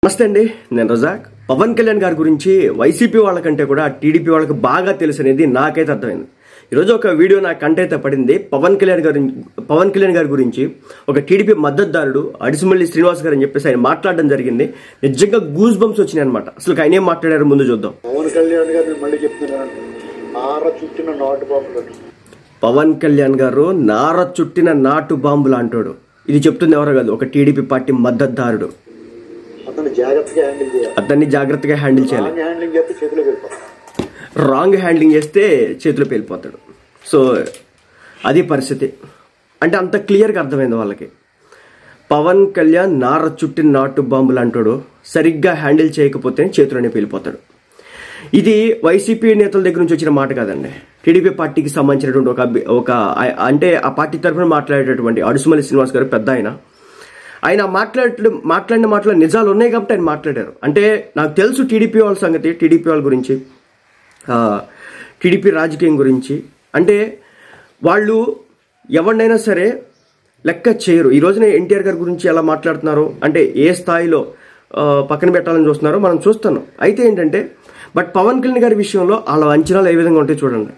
నమస్తే అండి, నేను రజాక్. పవన్ కళ్యాణ్ గారి గురించి వైసీపీ వాళ్ళకంటే కూడా టీడీపీ వాళ్ళకి బాగా తెలుసు అనేది నాకైతే అర్థమైంది. ఈరోజు ఒక వీడియో నా కంటైతే పడింది. పవన్ కళ్యాణ్ గారి గురించి ఒక టీడీపీ మద్దతుదారుడు అడిసిమల్లి శ్రీనివాస్ గారు అని చెప్పేసి ఆయన మాట్లాడడం జరిగింది. నిజంగా గూస్ బంప్స్ వచ్చినాయి అనమాట. అసలు ఆయన ఏం మాట్లాడారు ముందు చూద్దాం. పవన్ కళ్యాణ్ గారు మళ్ళీ చెప్తున్నాను, నార చుట్టిన నాటు బాంబులు. పవన్ కళ్యాణ్ గారు నార చుట్టిన నాటు బాంబులు అంటాడు. ఇది చెప్తుంది ఎవరో కాదు, ఒక టీడీపీ పార్టీ మద్దతుదారుడు. అతన్ని జాగ్రత్తగా హ్యాండిల్ చేయాలి. రాంగ్ హ్యాండ్లింగ్ చేస్తే చేతిలో పేలిపోతాడు. సో అది పరిస్థితి. అంటే అంత క్లియర్గా అర్థమైంది వాళ్ళకి. పవన్ కళ్యాణ్ నార చుట్టిన నాటు బాంబులు అంటాడు. సరిగ్గా హ్యాండిల్ చేయకపోతే చేతిలోనే పేలిపోతాడు. ఇది వైసీపీ నేతల దగ్గర నుంచి వచ్చిన మాట కాదండి. టీడీపీ పార్టీకి సంబంధించినటువంటి ఒక అంటే ఆ పార్టీ తరఫున మాట్లాడేటటువంటి అడిసిమల్లి శ్రీనివాస్ గారు పెద్ద ఆయన మాట్లాడిన మాటలో నిజాలు ఉన్నాయి కాబట్టి ఆయన మాట్లాడారు. అంటే నాకు తెలుసు టీడీపీ వాళ్ళ సంగతి, టీడీపీ వాళ్ళ గురించి, టీడీపీ రాజకీయం గురించి. అంటే వాళ్ళు ఎవరినైనా సరే లెక్క చేయరు. ఈ రోజున ఎన్టీఆర్ గారి గురించి ఎలా మాట్లాడుతున్నారు అంటే ఏ స్థాయిలో పక్కన పెట్టాలని చూస్తున్నారో మనం చూస్తున్నాం. అయితే ఏంటంటే బట్ పవన్ కళ్యాణ్ గారి విషయంలో వాళ్ళ అంచనాలు ఏ విధంగా ఉంటాయి చూడండి.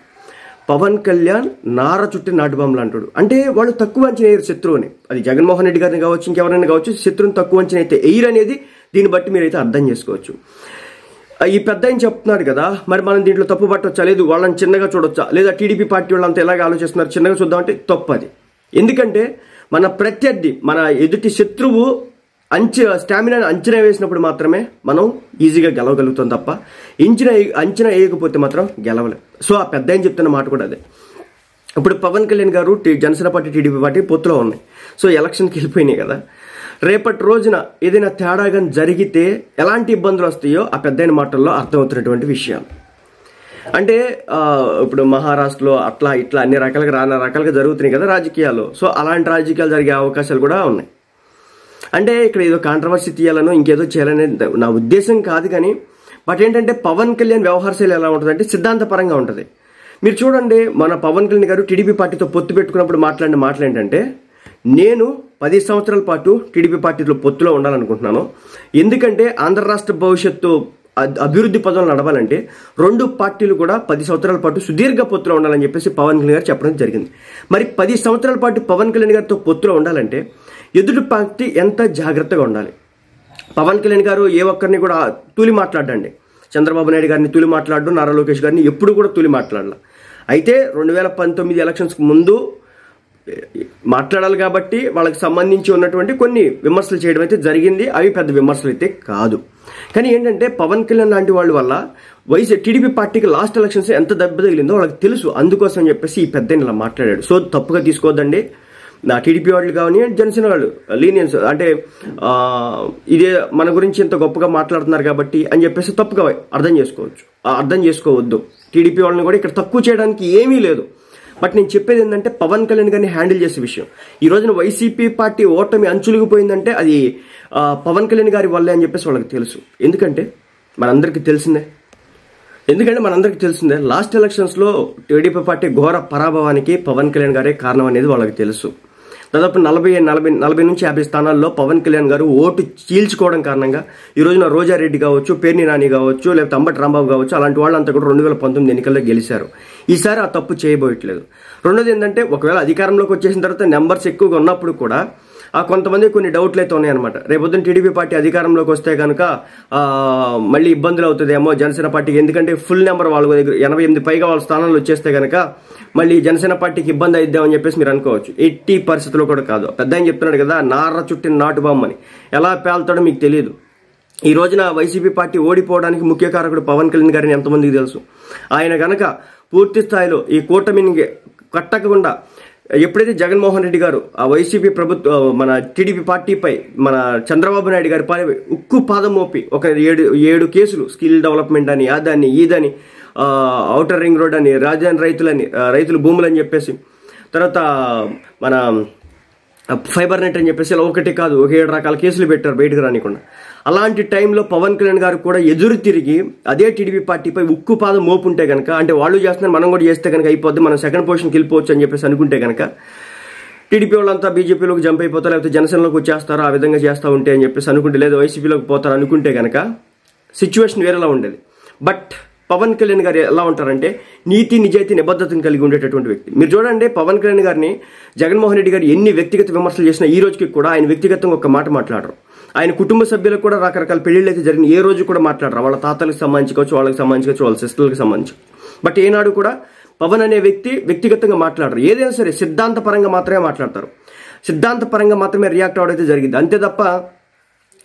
పవన్ కళ్యాణ్ నార చుట్టి నాటు బాంబులు అంటాడు. అంటే వాళ్ళు తక్కువ అంచనా వేయరు శత్రువుని. అది జగన్మోహన్ రెడ్డి గారిని కావచ్చు, ఇంకెవరైనా కావచ్చు, శత్రువుని తక్కువ అంచనా అయితే ఎయిర్ అనేది దీన్ని బట్టి మీరైతే అర్థం చేసుకోవచ్చు. ఈ పెద్ద ఆయన చెప్తున్నారు కదా, మరి మనం దీంట్లో తప్పు పట్టవచ్చా, లేదు వాళ్ళని చిన్నగా చూడొచ్చా, లేదా టీడీపీ పార్టీ వాళ్ళంతా ఎలాగ ఆలోచిస్తున్నారు చిన్నగా చూద్దామంటే తప్పు అది. ఎందుకంటే మన ప్రత్యర్థి, మన ఎదుటి శత్రువు స్టామినాని అంచనా వేసినప్పుడు మాత్రమే మనం ఈజీగా గెలవగలుగుతాం తప్ప అంచనా వేయకపోతే మాత్రం గెలవలేం. సో ఆ పెద్ద ఆయన చెప్తున్న మాట కూడా అదే. ఇప్పుడు పవన్ కళ్యాణ్ గారు జనసేన పార్టీ, టీడీపీ పార్టీ పొత్తులో ఉన్నాయి. సో ఎలక్షన్కి వెళ్ళిపోయినాయి కదా. రేపటి రోజున ఏదైనా తేడాగా జరిగితే ఎలాంటి ఇబ్బందులు వస్తాయో ఆ పెద్ద ఆయన మాటల్లో అర్థమవుతున్నటువంటి విషయాలు. అంటే ఇప్పుడు మహారాష్ట్రలో అట్లా ఇట్లా అన్ని రకాలుగా జరుగుతున్నాయి కదా రాజకీయాలు. సో అలాంటి రాజకీయాలు జరిగే అవకాశాలు కూడా ఉన్నాయి. అంటే ఇక్కడ ఏదో కాంట్రవర్సీ తీయాలనో ఇంకేదో చేయాలనే నా ఉద్దేశం కాదు. కానీ బట్ ఏంటంటే పవన్ కళ్యాణ్ వ్యవహార శైలి ఎలా ఉంటుంది అంటే సిద్ధాంతపరంగా ఉంటుంది. మీరు చూడండి, మన పవన్ కళ్యాణ్ గారు టీడీపీ పార్టీతో పొత్తు పెట్టుకున్నప్పుడు మాట్లాడిన మాటలు ఏంటంటే, నేను 10 సంవత్సరాల పాటు టీడీపీ పార్టీలో పొత్తులో ఉండాలనుకుంటున్నాను. ఎందుకంటే ఆంధ్ర రాష్ట్ర భవిష్యత్తు అభివృద్ధి పదంలో నడవాలంటే 2 పార్టీలు కూడా 10 సంవత్సరాల పాటు సుదీర్ఘ పొత్తులో ఉండాలని చెప్పేసి పవన్ కళ్యాణ్ గారు చెప్పడం జరిగింది. మరి 10 సంవత్సరాల పాటు పవన్ కళ్యాణ్ గారితో పొత్తులో ఉండాలంటే ఎదుటి పార్టీ ఎంత జాగ్రత్తగా ఉండాలి. పవన్ కళ్యాణ్ గారు ఏ ఒక్కరిని కూడా తూలి మాట్లాడండి. చంద్రబాబు నాయుడు గారిని తూలి మాట్లాడు, నారా లోకేష్ గారిని ఎప్పుడు కూడా తూలి మాట్లాడాల. అయితే 2019 ఎలక్షన్స్కి ముందు మాట్లాడాలి కాబట్టి వాళ్ళకి సంబంధించి ఉన్నటువంటి కొన్ని విమర్శలు చేయడం అయితే జరిగింది. అవి పెద్ద విమర్శలు అయితే కాదు. కానీ ఏంటంటే పవన్ కళ్యాణ్ లాంటి వాళ్ళ వల్ల టీడీపీ పార్టీకి లాస్ట్ ఎలక్షన్స్ ఎంత దెబ్బ తగిలిందో వాళ్ళకి తెలుసు. అందుకోసం అని చెప్పేసి ఈ పెద్ద ఇలా మాట్లాడాడు. సో తప్పుగా తీసుకోవద్దండి. నా టీడీపీ వాళ్ళు కానీ జనసేన వాళ్ళు లీనియన్స్ అంటే ఇదే మన గురించి ఇంత గొప్పగా మాట్లాడుతున్నారు కాబట్టి అని చెప్పేసి తప్పుగా అర్థం చేసుకోవద్దు. టీడీపీ వాళ్ళని కూడా ఇక్కడ తక్కువ చేయడానికి ఏమీ లేదు. బట్ నేను చెప్పేది ఏంటంటే పవన్ కళ్యాణ్ గారిని హ్యాండిల్ చేసే విషయం. ఈ రోజున వైసీపీ పార్టీ ఓటమి అంచులుగిపోయిందంటే అది పవన్ కళ్యాణ్ గారి వల్లే అని చెప్పేసి వాళ్ళకి తెలుసు. ఎందుకంటే మనందరికీ తెలిసిందే లాస్ట్ ఎలక్షన్స్లో టీడీపీ పార్టీ ఘోర పరాభవానికి పవన్ కళ్యాణ్ గారే కారణం అనేది వాళ్ళకి తెలుసు. దాదాపు 40 నుంచి 50 స్థానాల్లో పవన్ కళ్యాణ్ గారు ఓటు చీల్చుకోవడం కారణంగా ఈ రోజున రోజారెడ్డి కావచ్చు, పేర్ని నాని కావచ్చు, లేకపోతే అంబటి రాంబాబు కావచ్చు, అలాంటి వాళ్ళంతా కూడా 2019 ఎన్నికల్లో గెలిచారు. ఈసారి ఆ తప్పు చేయబోయట్లేదు. రెండోది ఏంటంటే ఒకవేళ అధికారంలోకి వచ్చేసిన తర్వాత నెంబర్స్ ఎక్కువగా ఉన్నప్పుడు కూడా కొంతమంది కొన్ని డౌట్లు అయితే ఉన్నాయన్నమాట. రేపొద్దున టీడీపీ పార్టీ అధికారంలోకి వస్తే కనుక మళ్ళీ ఇబ్బందులు అవుతుందేమో జనసేన పార్టీకి. ఎందుకంటే ఫుల్ నెంబర్ వాళ్ళ దగ్గర 88 పైగా వాళ్ళ స్థానాలు వచ్చేస్తే కనుక మళ్ళీ జనసేన పార్టీకి ఇబ్బంది అయిద్దామని చెప్పేసి మీరు అనుకోవచ్చు. ఎట్టి పరిస్థితుల్లో కూడా కాదు. పెద్ద ఆయన చెప్తున్నాడు కదా, నార చుట్టిన నాటు బామ్మని ఎలా పేల్తాడో మీకు తెలియదు. ఈ రోజున వైసీపీ పార్టీ ఓడిపోవడానికి ముఖ్య కారకుడు పవన్ కళ్యాణ్ గారిని ఎంతమందికి తెలుసు. ఆయన గనక పూర్తి స్థాయిలో ఈ కూటమిని కట్టకుండా ఎప్పుడైతే జగన్మోహన్ రెడ్డి గారు ఆ వైసీపీ మన టీడీపీ పార్టీపై మన చంద్రబాబు నాయుడు గారి ఉక్కు పాదం మోపి ఒక 7 కేసులు స్కిల్ డెవలప్మెంట్ అని, అదని ఇదని, ఔటర్ రింగ్ రోడ్ అని, రాజధాని రైతులు భూములని చెప్పేసి, తర్వాత మన ఫైబర్ నెట్ అని చెప్పేసి ఇలా ఒకటి కాదు 7 రకాల కేసులు పెట్టారు బయటకు రానికుండా. అలాంటి టైంలో పవన్ కళ్యాణ్ గారు కూడా ఎదురు తిరిగి అదే టీడీపీ పార్టీపై ఉక్కు పాదం మోపుంటే కనుక, అంటే వాళ్ళు చేస్తున్నారు మనం కూడా చేస్తే కనుక అయిపోద్ది, మనం సెకండ్ పొజిషన్కి వెళ్ళిపోవచ్చు అని చెప్పేసి అనుకుంటే కనుక టీడీపీ వాళ్ళంతా బీజేపీలోకి జంప్ అయిపోతారు, లేకపోతే జనసేనలోకి వచ్చేస్తారో ఆ విధంగా చేస్తూ ఉంటే అని చెప్పేసి అనుకుంటే, లేదా వైసీపీలోకి పోతారు అనుకుంటే కనుక సిచ్యువేషన్ వేరేలా ఉండేది. బట్ పవన్ కళ్యాణ్ గారు ఎలా ఉంటారంటే నీతి నిజాయితీ నిబద్ధతను కలిగి ఉండేటటువంటి వ్యక్తి. మీరు చూడండి, పవన్ కళ్యాణ్ గారిని జగన్మోహన్ రెడ్డి గారు ఎన్ని వ్యక్తిగత విమర్శలు చేసినా ఈ రోజుకి కూడా ఆయన వ్యక్తిగతంగా ఒక మాట మాట్లాడరు. ఆయన కుటుంబ సభ్యులకు కూడా రకరకాల పెళ్లిళ్ళు అయితే జరిగిన ఏ రోజు కూడా మాట్లాడరు. వాళ్ళ తాతలకు సంబంధించుకోవచ్చు, వాళ్ళకి సంబంధించుకోవచ్చు, వాళ్ళ సిస్టర్లకు సంబంధించి. బట్ ఏనాడు కూడా పవన్ అనే వ్యక్తి వ్యక్తిగతంగా మాట్లాడరు. ఏదైనా సరే సిద్ధాంతపరంగా మాత్రమే మాట్లాడతారు, సిద్ధాంతపరంగా మాత్రమే రియాక్ట్ అవడం జరిగింది. అంతే తప్ప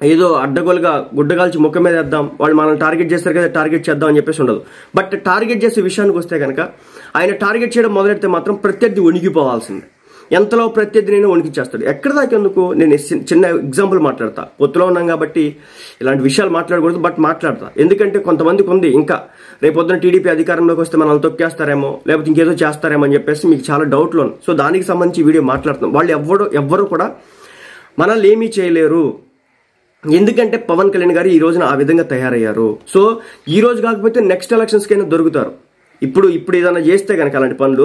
ఏదో అడ్డగోలుగా గుడ్డగాల్చి ముఖం మీద వేద్దాం, వాళ్ళు మనల్ని టార్గెట్ చేస్తారు కదా టార్గెట్ చేద్దాం అని చెప్పేసి ఉండదు. బట్ టార్గెట్ చేసే విషయానికి వస్తే కనుక ఆయన టార్గెట్ చేయడం మొదలెడితే మాత్రం ప్రత్యర్థి వణికిపోవాల్సిందే. ఎంతలో ప్రత్యర్థినైనా వణికిచ్చేస్తాడు. ఎక్కడ దాకెందుకు నేను చిన్న ఎగ్జాంపుల్ మాట్లాడతా. పొత్తులో ఉన్నాం కాబట్టి ఇలాంటి విషయాలు మాట్లాడకూడదు, బట్ మాట్లాడతా. ఎందుకంటే కొంతమందికి ఉంది ఇంకా రేపొద్దున టీడీపీ అధికారంలోకి వస్తే మనల్ని తొక్కేస్తారేమో, లేకపోతే ఇంకేదో చేస్తారేమో అని చెప్పేసి మీకు చాలా డౌట్లు ఉన్నాయి. సో దానికి సంబంధించి వీడియో మాట్లాడుతున్నాం. వాళ్ళు ఎవ్వరు కూడా మనల్ని ఏమీ చేయలేరు. ఎందుకంటే పవన్ కళ్యాణ్ గారు ఈ రోజున ఆ విధంగా తయారయ్యారు. సో ఈ రోజు కాకపోతే నెక్స్ట్ ఎలక్షన్స్కైనా దొరుకుతారు. ఇప్పుడు ఏదైనా చేస్తే కనుక అలాంటి పనులు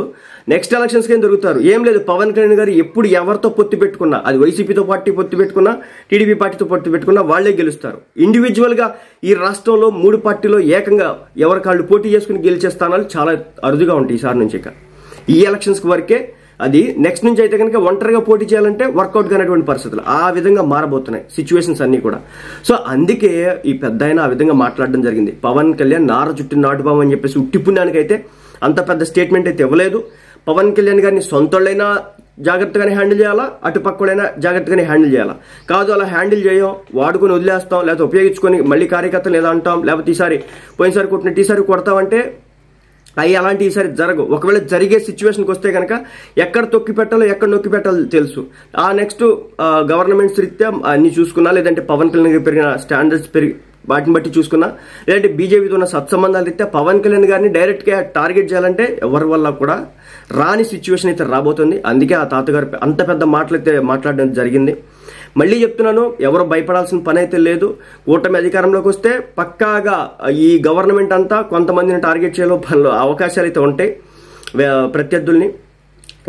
నెక్స్ట్ ఎలక్షన్స్కైనా దొరుకుతారు. ఏం లేదు, పవన్ కళ్యాణ్ గారు ఎప్పుడు ఎవరితో పొత్తు పెట్టుకున్నా, అది వైసీపీతో పార్టీ పొత్తు పెట్టుకున్నా, టీడీపీ పార్టీతో పొత్తు పెట్టుకున్నా వాళ్లే గెలుస్తారు. ఇండివిజువల్గా ఈ రాష్ట్రంలో 3 పార్టీలో ఏకంగా ఎవరికాళ్ళు పోటీ చేసుకుని గెలిచే స్థానాలు చాలా అరుదుగా ఉంటాయి ఈసారి నుంచి. ఇక ఈ ఎలక్షన్స్ వరకే అది. నెక్స్ట్ నుంచి అయితే కనుక ఒంటరిగా పోటీ చేయాలంటే వర్కౌట్ కానటువంటి పరిస్థితులు ఆ విధంగా మారబోతున్నాయి సిచ్యువేషన్స్ అన్ని కూడా. సో అందుకే ఈ పెద్ద ఆయన ఆ విధంగా మాట్లాడడం జరిగింది. పవన్ కళ్యాణ్ నార చుట్టిన నాటుబాం అని చెప్పేసి ఉట్టిపుణ్యానికైతే అంత పెద్ద స్టేట్మెంట్ అయితే ఇవ్వలేదు. పవన్ కళ్యాణ్ గారిని సొంతోళ్ళైనా జాగ్రత్తగానే హ్యాండిల్ చేయాలా, అటుపక్కడైనా జాగ్రత్తగానే హ్యాండిల్ చేయాలా. కాదు అలా హ్యాండిల్ చేయం, వాడుకొని వదిలేస్తాం, లేకపోతే ఉపయోగించుకొని మళ్ళీ కార్యకర్తలు ఏదో అంటాం, లేకపోతే పోయినసారి కొట్టినట్టు ఈసారి కొడతామంటే అవి అలాంటి ఈసారి జరగవు. ఒకవేళ జరిగే సిచ్యువేషన్కి వస్తే కనుక ఎక్కడ తొక్కి పెట్టాలో ఎక్కడ నొక్కి పెట్టాలో తెలుసు. ఆ నెక్స్ట్ గవర్నమెంట్స్ రీత్యా అన్ని చూసుకున్నా, లేదంటే పవన్ కళ్యాణ్ పెరిగిన స్టాండర్డ్స్ వాటిని బట్టి చూసుకున్నా, లేదంటే బీజేపీతో ఉన్న సత్సంబంధాల రీత్యా పవన్ కళ్యాణ్ గారిని డైరెక్ట్గా టార్గెట్ చేయాలంటే ఎవరి వల్ల కూడా రాని సిచ్యువేషన్ అయితే రాబోతుంది. అందుకే ఆ తాతగారు అంత పెద్ద మాటలు అయితే మాట్లాడడం జరిగింది. మళ్ళీ చెప్తున్నాను, ఎవరు భయపడాల్సిన పని అయితే లేదు. కూటమి అధికారంలోకి వస్తే పక్కాగా ఈ గవర్నమెంట్ అంతా కొంతమందిని టార్గెట్ చేయలో అవకాశాలు అయితే ఉంటాయి ప్రత్యర్థుల్ని.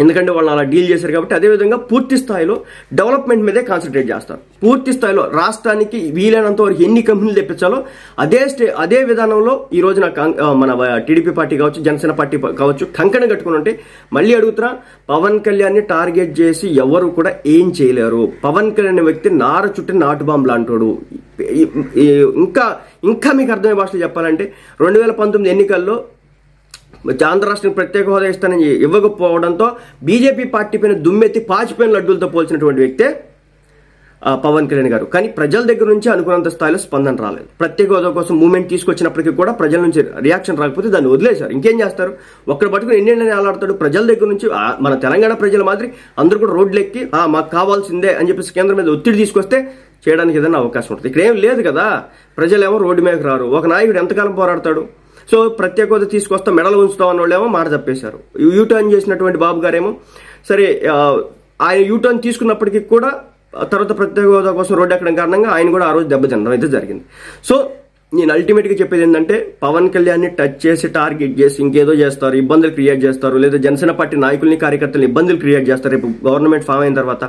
ఎందుకంటే వాళ్ళు అలా డీల్ చేశారు కాబట్టి. అదేవిధంగా పూర్తి స్థాయిలో డెవలప్మెంట్ మీదే కాన్సన్ట్రేట్ చేస్తారు. పూర్తి స్థాయిలో రాష్ట్రానికి వీలైనంత వరకు ఎన్ని కంపెనీలు తెప్పించాలో అదే విధానంలో ఈ రోజున మన టీడీపీ పార్టీ కావచ్చు, జనసేన పార్టీ కావచ్చు కంకణ కట్టుకుని ఉంటే మళ్ళీ అడుగుతున్నా, పవన్ కళ్యాణ్ ని టార్గెట్ చేసి ఎవరు కూడా ఏం చేయలేరు. పవన్ కళ్యాణ్ వ్యక్తి నార చుట్టిన నాటుబాంబు లాంటోడు. ఇంకా మీకు అర్థమయ్యే భాషలో చెప్పాలంటే 2019 ఎన్నికల్లో ఆంధ్ర రాష్ట్రానికి ప్రత్యేక హోదా ఇస్తానని ఇవ్వకపోవడంతో బీజేపీ పార్టీ పైన దుమ్మెత్తి పాచిపోయిన లడ్డూలతో పోల్చినటువంటి వ్యక్తే పవన్ కళ్యాణ్ గారు. కానీ ప్రజల దగ్గర నుంచి అనుకున్నంత స్థాయిలో స్పందన రాలేదు. ప్రత్యేక హోదా కోసం మూవ్మెంట్ తీసుకొచ్చినప్పటికీ కూడా ప్రజల నుంచి రియాక్షన్ రాకపోతే దాన్ని వదిలేశారు. ఇంకేం చేస్తారు? ఒక్కడ పట్టుకుని ఎన్ని ఆలాడతాడు? ప్రజల దగ్గర నుంచి మన తెలంగాణ ప్రజల మాదిరి అందరూ కూడా రోడ్లు ఎక్కి మాకు కావాల్సిందే అని చెప్పేసి కేంద్రం మీద ఒత్తిడి తీసుకొస్తే చేయడానికి ఏదైనా అవకాశం ఉంటుంది. ఇక్కడ ఏం లేదు కదా. ప్రజలేమో రోడ్డు మీదకి రారు. ఒక నాయకుడు ఎంతకాలం పోరాడతాడు? సో ప్రత్యేక హోదా తీసుకొస్తా మెడలు ఉంచుతాం అన్న వాళ్ళేమో మాట తప్పేశారు. యూటర్న్ చేసినటువంటి బాబు గారేమో సరే ఆయన యూటర్న్ తీసుకున్నప్పటికీ కూడా తర్వాత ప్రత్యేక హోదా కోసం రోడ్డు ఎక్కడం కారణంగా ఆయన కూడా ఆ రోజు దెబ్బతినడం అయితే జరిగింది. సో నేను అల్టిమేట్గా చెప్పేది ఏంటంటే పవన్ కళ్యాణ్ని టచ్ చేసి టార్గెట్ చేసి ఇంకేదో చేస్తారు, ఇబ్బందులు క్రియేట్ చేస్తారు, లేదా జనసేన పార్టీ నాయకుల్ని కార్యకర్తలు ఇబ్బందులు క్రియేట్ చేస్తారు రేపు గవర్నమెంట్ ఫామ్ అయిన తర్వాత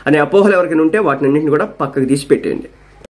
అనే అపోహలు ఎవరికైనా ఉంటే వాటిని అన్నింటిని కూడా పక్కకు తీసి పెట్టేయండి.